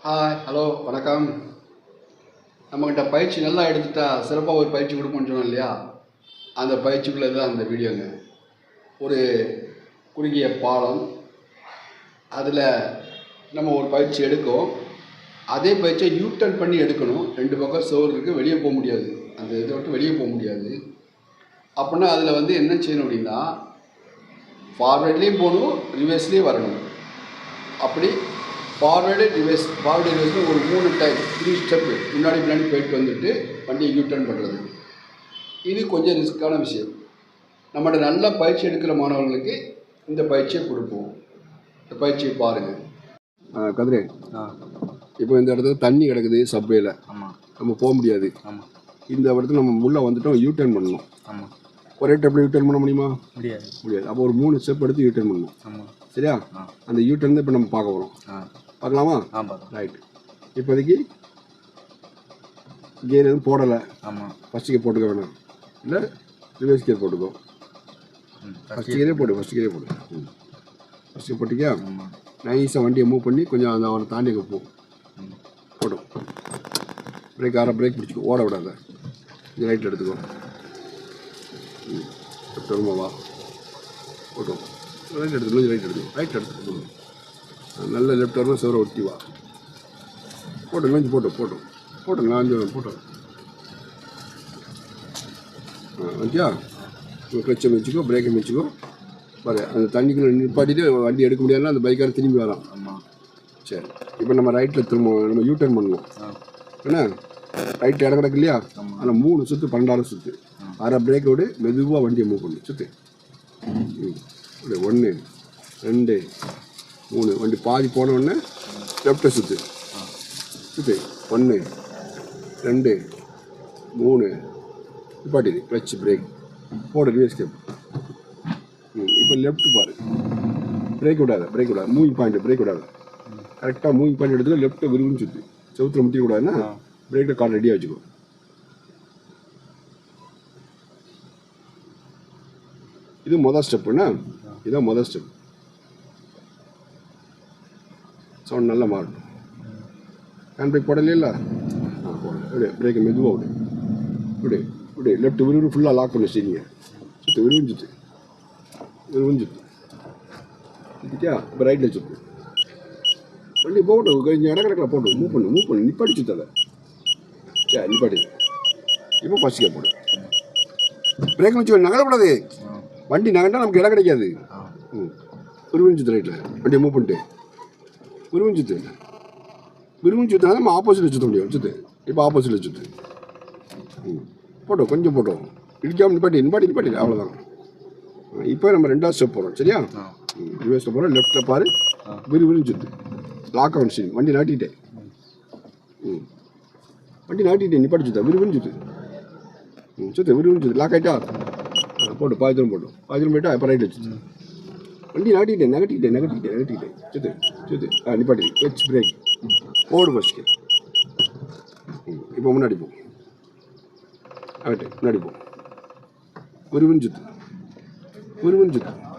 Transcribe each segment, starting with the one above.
Hi, hello, வணக்கம். நம்மக்கிட்ட பயிற்சி நல்லா எடுத்துட்டா சிறப்பாக ஒரு பயிற்சி கொடுப்போம்னு சொன்னோம் இல்லையா? அந்த பயிற்சிக்குள்ளே தான் அந்த வீடியோங்க. ஒரு குறுகிய பாலம், அதில் நம்ம ஒரு பயிற்சி எடுக்கும். அதே பயிற்சியை யூட்டர்ன் பண்ணி எடுக்கணும். 2 பக்கம் சுவர் இருக்குது, வெளியே போக முடியாது. அந்த இதை விட்டு வெளியே போக முடியாது. அப்படின்னா அதில் வந்து என்ன செய்யணும் அப்படின்னா, ஃபார்வேர்ட்லேயும் போகணும், ரிவர்ஸ்லேயும் வரணும். அப்படி ஃபார்வேர்டு ரிவர்ஸ்னு ஒரு 3 டைம் 3 ஸ்டெப்பு முன்னாடி பின்னாடி போயிட்டு வந்துட்டு வண்டியை யூட்டர்ன் பண்ணுறது. இது கொஞ்சம் ரிஸ்க்கான விஷயம். நம்மகிட்ட நல்ல பயிற்சி எடுக்கிற மாணவர்களுக்கு இந்த பயிற்சியை கொடுப்போம். இந்த பயிற்சியை பாருங்கள். கதிரே, இப்போ இந்த இடத்துல தண்ணி கிடக்குது சப்வேல. நம்ம போக முடியாது. இந்த இடத்துல நம்ம உள்ளே வந்துட்டோம், யூட்டர்ன் பண்ணணும். ஒரே டெப்பில் யூட்டர்ன் பண்ண முடியுமா? முடியாது. அப்போ ஒரு 3 ஸ்டெப் எடுத்து யூட்டர்ன் பண்ணணும். சரியா? அந்த யூட்டர்ன் தான் இப்போ நம்ம பார்க்க போகிறோம். பார்க்கலாமா? ரைட். இப்போதைக்கு கியர் எதுவும் போடலை. ஃபஸ்ட் கியர் போட்டுக்க வேணாம், இல்லை ரிவர்ஸ் கியர் போட்டுக்கோ. ஃபஸ்ட் கியரே போடு. ஃபஸ்ட் கியர் போட்டிக்கா? நைஸாக வண்டியை மூவ் பண்ணி கொஞ்சம் அந்த அவனை தாண்டி போ. போடும். பிரேக் பிடிச்சிக்கோ, ஓட விடாத. இது ரைட் எடுத்துக்கோ. வா போட்டோம். ரைட் எடுத்துக்கோ. நல்ல லெஃப்ட் வரணும், சவரை ஒட்டி வா. போட்டோம் நான் போட்டோம். வண்டியா கிளச்சை மிச்சிக்கோ, பிரேக்கை மிச்சிக்கோ. பாரு, அந்த தண்ணிக்குள்ளே நிப்பாட்டிட்டு வண்டி எடுக்க முடியாதுன்னா அந்த பைக்கார திரும்பி வரான். சரி, இப்போ நம்ம ரைட்டில் நம்ம யூட்டர்ன் பண்ணுவோம். ஏன்னா ரைட் இடம் கிடக்கு இல்லையா? ஆனால் 3 சுற்று 12 சுற்று. அரை பிரேக்கை விட மெதுவாக வண்டியை மூவ் பண்ணி சுற்று. 1 2 3 வண்டி பாதி போன உடனே லெஃப்ட்டை சுற்று. 1 2 3 நிப்பாட்டிடு. கிளச் பிரேக் போடு. ரிவர்ஸ் கேப். இப்போ லெஃப்ட் பாரு. பிரேக் விடாத. மூவிங் பாயிண்ட் பிரேக் விடாத. கரெக்டாக மூவிங் பாயிண்ட் எடுத்துக்க. லெஃப்ட்டை விரும்பி சுற்றி செவுத்தில் முட்டிக்கூடாதுன்னா பிரேக்கில் கால் ரெடியாக வச்சுக்கோ. இது மொதல் ஸ்டெப்புன்னா, இதுதான் மொதல் ஸ்டெப். சவுண்ட் நல்லா மாறட்டும். ஹேண்ட் பிரேக் போடல. போடல. அப்படியே பிரேக்கை மெதுவாக விடு. லெஃப்ட் விரும்பி ஃபுல்லாக லாக் பண்ணி வச்சுருங்க. விரும்பிச்சுட்டு சுற்றிட்டியா? இப்போ ரைட்டில் சுற்று. வண்டி போகட்டும், கொஞ்சம் இடம் கிடக்கல போட்டு மூவ் பண்ணு. நிப்பாட்டி சுற்றாத. சரி, நிப்பாட்டி. இப்போ ஃபஸ்ட் கியர் போடு. பிரேக் வச்சு நகரக்கூடாது. வண்டி நகண்டா நமக்கு இடம் கிடைக்காது. விரும்பி சுற்று. ரைட்டில் வண்டியை மூவ் பண்ணிட்டு விரும்பி சுற்றினா நம்ம ஆப்போசிட்டில் சுற்ற முடியும். இப்போ ஆப்போசிட்டில் சுற்று. கொஞ்சம் போட்டோம். இடிக்காமல் நிப்பாட்டி. அவ்வளோதான். இப்போ நம்ம 2வது ஸ்டெப் போகிறோம். சரியா? ரிவர்ஸில் போகிறோம். லெஃப்ட்டில் பாரு. விரும்பி சுற்று. Lock on steering. வண்டி நாட்டிட்டேன். நிப்பாட்டி சுற்ற. விரும்பி சுற்று. லாக் ஆகிட்டா போட்டு பாதி தூரம் போயிட்டா இப்போ ரைட்டில் சுற்று. வண்டி நாட்டிட்டேன். சுற்று. நிப்பாட்டி. கிளச் பிரேக் போடு. ஃபஸ்ட்டு இப்போ முன்னாடி போ. முன்னாடி போ. விரும்பி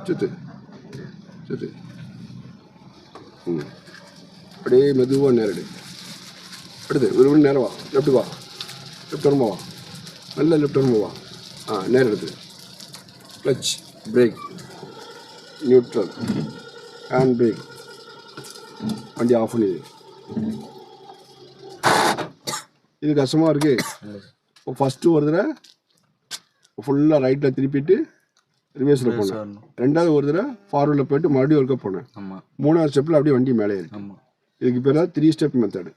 சுற்று. அப்படியே மெதுவாக நேரடு. அடுத்து விரும்பி நேரம் வா. லெஃப்ட் வரமா வா. நல்ல லெஃப்ட் வரமா வா. நேரம் எடுத்து. Clutch break neutral hand brake. வண்டி ஆஃப் பண்ணிடு. இது கஷ்டமாக இருக்கு. இப்போ ஃபஸ்ட்டு ஒரு தடவை ஃபுல்லாக ரைட்டில் திருப்பிட்டு ரிவர்ஸில் போனேன். 2வது ஒரு தடவை ஃபார்வர்டில் போயிட்டு மறுபடியும் ஒர்க்கப் போனேன். 3வது ஸ்டெப்பில் அப்படியே வண்டி மேலே ஏறி. இதுக்கு பேர் 3 ஸ்டெப் மெத்தடு.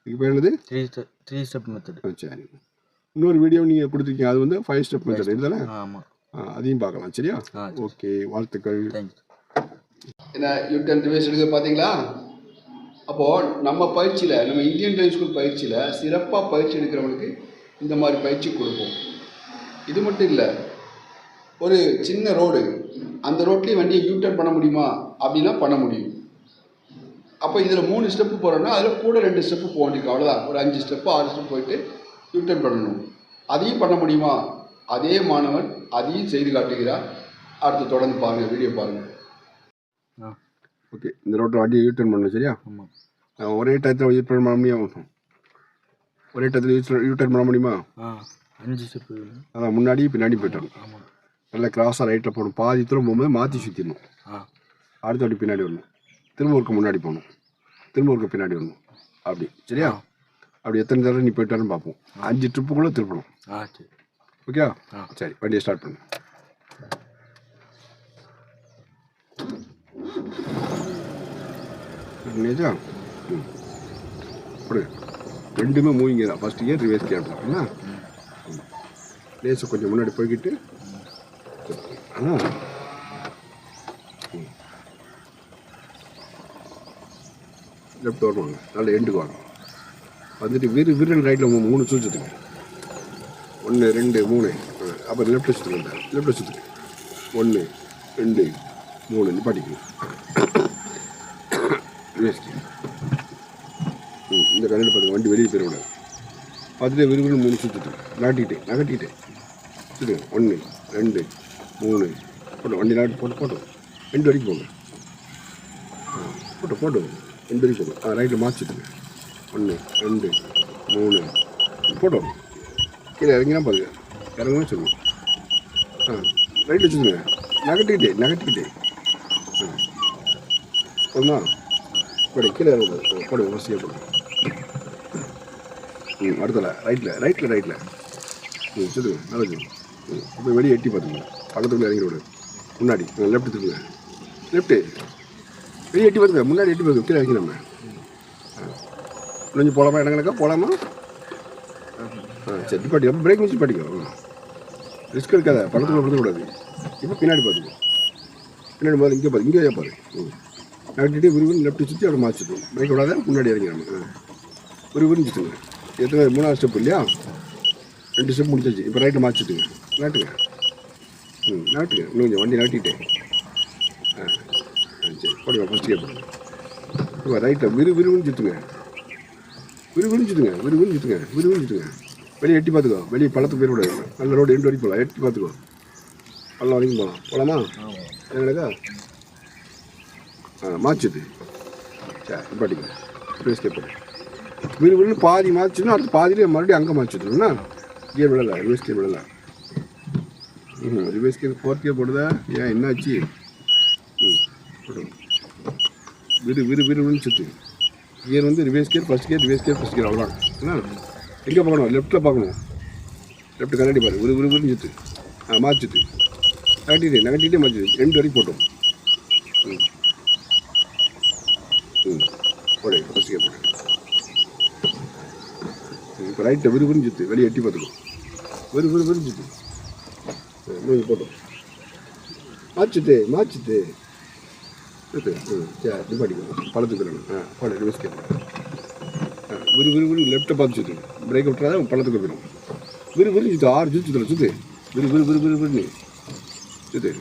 இதுக்கு பேர் என்னது? 3 ஸ்டெப் மெத்தடு. சரி, இன்னொரு வீடியோ நீங்கள் கொடுத்துருக்கீங்க, அது வந்து 5 ஸ்டெப் மெத்தடு இதுதானே? அதையும் பார்க்கலாம். சரியா? ஓகே, வாழ்த்துக்கள். என்ன யூட்டர்ன் ரிவர்ஸ் எடுக்க பார்த்தீங்களா? அப்போது நம்ம பயிற்சியில், நம்ம இந்தியன் டிரைவிங் ஸ்கூல் பயிற்சியில் சிறப்பாக பயிற்சி எடுக்கிறவங்களுக்கு இந்த மாதிரி பயிற்சி கொடுப்போம். இது மட்டும் இல்லை, ஒரு சின்ன ரோடு, அந்த ரோட்லேயும் வண்டியை யூட்டர்ன் பண்ண முடியுமா அப்படின்னா பண்ண முடியும். அப்போ இதில் 3 ஸ்டெப்பு போகிறோன்னா அதில் கூட 2 ஸ்டெப்பு போக வேண்டியிருக்கு. அவ்வளோதான். ஒரு 5 ஸ்டெப்பு 6 ஸ்டெப் போயிட்டு யூட்டர்ன் பண்ணணும். அதையும் பண்ண முடியுமா? அதே மாணவன் அதையும் செய்து காட்டுகிறார். அடுத்து தொடர்ந்து பாருங்கள், வீடியோ பாருங்கள். ஓகே, இந்த ரோட்டில் வண்டியை யூட்டர்ன் பண்ணணும். சரியா? ஒரே டயத்தில் யூட்டர்ன் பண்ண முடியும். ஒரே டயத்தில் யூட்டர்ன் பண்ண முடியுமா? 5 ஸ்டெப்பு. அதான் முன்னாடி பின்னாடி போயிட்டோம். ஆமாம். நல்லா கிராஸாக ரைட்டில் போகணும். பாதி தூரம் போகும்போது மாற்றி சுற்றிடணும். அடுத்த வாட்டி பின்னாடி வரணும். திரும்ப ஒருக்க முன்னாடி போகணும். திரும்ப ஒருக்க பின்னாடி வரணும். அப்படி சரியா? அப்படி எத்தனை தடவை நீ போயிட்டாருன்னு பார்ப்போம். 5 ட்ரிப்புக்குள்ளே திருப்பணும். சரி. ஓகே சரி, வண்டியை ஸ்டார்ட் பண்ணு. நிஜா அப்படி ரெண்டுமே மூவிங்க தான். ஃபஸ்ட் இயர் ரிவேஸ் கியர் தான். என்ன லேஸை கொஞ்சம் முன்னாடி போய்கிட்டு லெஃப்ட் வருவாங்க. நல்ல எண்டுக்கு வாங்க. வந்துட்டு விரல் ரைட்டில் 3 சுற்றுங்க. 1 2 3. அப்புறம் லெஃப்ட் சுற்றுங்க. லெஃப்ட் சுற்றுங்க. 1 2 3 நிப்பாட்டிக்கணும். இந்த கண்ணில் பாருங்க, வண்டி வெளியே போயிடக்கூடாது. பார்த்துட்டு விறுவிறு 3 சுற்றுட்டு நகட்டிக்கிட்டே சுற்றுங்க. 1 2 3 போட்டோம். வண்டி நாட்டு போட்டோம். 2 வரைக்கும் போங்க. போட்டோம் 2 வரைக்கும் போங்க. ரைட்டில் மாற்றிட்டுங்க. 1 2 3 போட்டோம். கீழே இறங்கினா பாருங்க, இறங்கணும் சொல்லுங்க. ரைட்டில் சுற்றுங்க. நகட்டிக்கிட்டே போதுமா? போடு, கீழே இறங்க போடு. வசதியாக போடு. அடுத்தல ரைட்டில் சுற்றுங்க. நல்லது. இப்போ வெளியே எட்டி பார்த்துங்க. பக்கத்துக்குள்ளே இறங்கி விடு. முன்னாடி லெஃப்ட் திருங்க. லெஃப்ட்டு வெளியே எட்டி பார்த்துங்க. முன்னாடி எட்டி பார்த்துங்க. கீழே இறங்கி நம்ம கொஞ்சம் போகலாமா? இடங்களுக்கா போகலாமா? சரி, நிப்பாட்டி. அப்போ பிரேக் வச்சு பாட்டிக்கோ. ரிஸ்க் எடுக்காத. பக்கத்துக்குள்ளே விழுந்துக்கூடாது. இப்போ பின்னாடி பார்த்துங்க. பின்னாடி பாரு. இங்கே பாரு. நகட்டிட்டு விறுவிறு லெஃப்ட் சுற்றி அப்படி மாற்றிட்டோம். பிரேக் விடாத. முன்னாடி இறங்கி நம்ம விறுவிறுன்னு சுற்றுங்க. எத்தனை 3ஆவது ஸ்டெப் இல்லையா? 2 ஸ்டெப் முடிச்சாச்சு. இப்போ ரைட்டை மாற்றிட்டுங்க. நாட்டுங்க. இன்னும் கொஞ்சம் வண்டி நாட்டிட்டேன். சரி, போடுங்க. ஃபஸ்ட்டு கேட்போம். இப்போ ரைட்டில் விறுவிறுன்னு சுற்றுங்க. வெளியே எட்டி பார்த்துக்கோ. வெளியே பள்ளத்துக்கு போயிடக்கூடாது. நல்ல ரோடு எண்டு வரைக்கும் போகலாம். எட்டி பார்த்துக்கோ. பள்ளம் வரைக்கும் போகலாமா? என்னக்கா மாச்சுது. சரி, நிப்பாட்டிங்க. ரிவர்ஸ் கேப் விறுவிறுன்னு பாதி மாற்றினா அடுத்து பாதியிலே மறுபடியும் அங்கே மாற்றிட்டுருன்னா கியர் விடலை. ரிவர்ஸ் கியர் விடலை. ரிவர்ஸ் கியர் 4th கியர் போடுதா? ஏன் என்னாச்சு? விறுவிறுன்னு சுற்று. கியர் வந்து ரிவர்ஸ் கியர், ஃபஸ்ட் கியர் அவ்வளோதான். என்ன எங்கே பார்க்கணும்? லெஃப்ட்டில் பார்க்கணும். லெஃப்ட் கண்ணாடி பாரு. விறுவிறுன்னு சுற்று. மாற்றிட்டு நகட்டிகிட்டே மாற்றிட்டு 2 வரைக்கும் போட்டோம். போடு. ஃபஸ்ட் கியர் போடு. இப்போ ரைட்டை விறுவிறுன்னு சுற்று. வெளியே எட்டி பார்த்துக்கோ. விறுவிறுன்னு சுற்று. போட்டோம். மாற்றிட்டு சரி, நிப்பாட்டிக்கோ. பள்ளத்துக்கு போடு. ரிவர்ஸ் கியர் விறுவிறுன்னு லெஃப்ட்டை பார்த்து சுற்று. பிரேக் விட்டுறாத பள்ளத்துக்கு போயிடும். விறுவிறுன்னு சுற்று. 6 சுற்று. விறுவிறுன்னு சுற்று.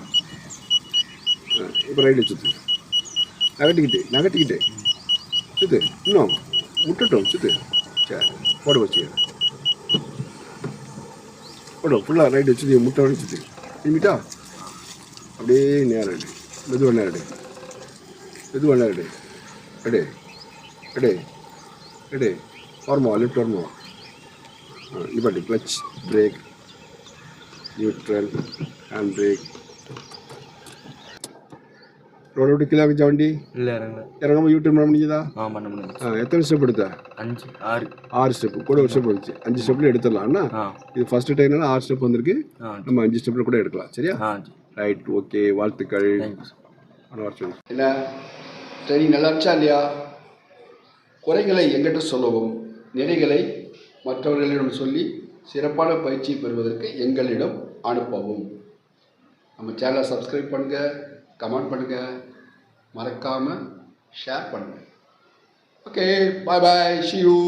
இப்போ ரைட்டில் சுற்று. நகட்டிக்கிட்டே சுற்று. இன்னும் முட்டட்டும். சுற்று. சரி, போட வச்சு போடும். ஃபுல்லாக ரைட் வச்சு முட்டை வரைக்கும் சுற்று. திரும்பிட்டா அப்படியே நேரம் எடு. மெதுவாக நேரம் எடு. வரமா லெஃப்ட் வரமா. நிப்பாட்டி. Clutch, break, neutral, hand brake. ரோட விட்டு கீழே வச்சா வண்டி இல்லை இறங்காமல் யூட்டர்ன் பண்ண முடிஞ்சதா? பண்ண முடியும். எத்தனை ஸ்டெப் எடுத்தா? 5 6 ஸ்டெப்பு. கூட ஒரு ஸ்டெப் வந்துச்சு. 5 ஸ்டெப்பில் எடுத்துடலாம்ண்ணா. இது ஃபஸ்ட்டு டைம்னால 6 ஸ்டெப் வந்திருக்கு. நம்ம 5 ஸ்டெப்பில் கூட எடுக்கலாம். சரியா? Right, okay. வாழ்த்துக்கள். என்ன ட்ரைனிங் நல்லா இருந்துச்சா இல்லையா? குறைகளை எங்கிட்ட சொல்லவும், நிறைகளை மற்றவர்களிடம் சொல்லி சிறப்பான பயிற்சி பெறுவதற்கு எங்களிடம் அனுப்பவும். நம்ம சேனலை சப்ஸ்கிரைப் பண்ணுங்கள், கமெண்ட் பண்ணுங்கள், மறக்காமல் ஷேர் பண்ணுங்கள். Okay, bye, see you.